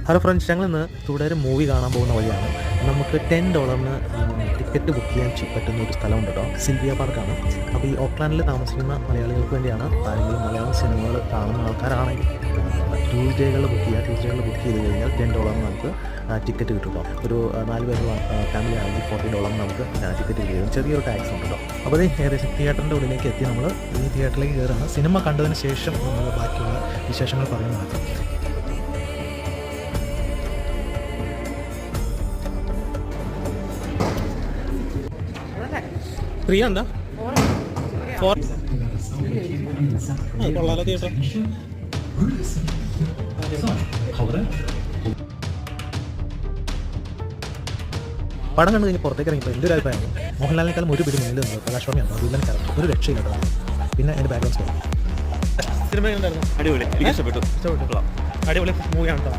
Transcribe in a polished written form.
Hello friends, ഞങ്ങളിന്ന് തുടരെ movie കാണാൻ പോകുന്ന വഴിയാണ്. നമുക്ക് $10 ടിക്കറ്റ് ബുക്ക് ചെയ്യാൻ പറ്റുന്ന ഒരു സ്ഥലമുണ്ട് കേട്ടോ. സിൽവിയ പാർക്കാണ്. അപ്പോൾ ഈ ഓക്ലാൻഡിൽ താമസിക്കുന്ന മലയാളികൾക്ക് വേണ്ടിയാണ്. ആരെങ്കിലും മലയാളം സിനിമകൾ കാണുന്ന ആൾക്കാരാണെങ്കിൽ ട്യൂസ്ഡേകളിൽ ബുക്ക് ചെയ്ത് കഴിഞ്ഞാൽ $10 നമുക്ക് ടിക്കറ്റ് കിട്ടും കേട്ടോ. ഒരു 4 പേരുള്ള ഫാമിലി ആണെങ്കിൽ $40 നമുക്ക് ടിക്കറ്റ് കിട്ടും. ചെറിയൊരു ടാക്സ് ഉണ്ട് കേട്ടോ. അപ്പോൾ അത് ഏകദേശം തിയേറ്ററിൻ്റെ ഉള്ളിലേക്ക് എത്തി. നമ്മൾ ഈ തിയേറ്ററിലേക്ക് കയറുകയാണ്. സിനിമ കണ്ടതിന് ശേഷം നമ്മൾ ബാക്കിയുള്ള വിശേഷങ്ങൾ പറയുന്നതാണ്. ഫ്രീ എന്താ കൊള്ളാലോ തിയേറ്റർ. പടം കണ്ടു കഴിഞ്ഞ് പുറത്തേക്ക് ഇറങ്ങിയപ്പോൾ എൻ്റെ ഒരു അഭിപ്രായം, മോഹൻലാലിനേക്കാളും ഒരു പിടി മുന്നിൽ നിന്ന് പ്രകാശ് വർമ്മയാണ് വില്ലൻ ക്യാരക്ടർ. ഒരു രക്ഷയില്ല. പിന്നെ എൻ്റെ ബാക്ക്ഗ്രൗണ്ട് സ്റ്റോറി. സിനിമ ഉണ്ടായിരുന്നു. അടിപൊളി, എനിക്ക് ഇഷ്ടപ്പെട്ടു. അടിപൊളി മൂവിയാണ് കേട്ടോ.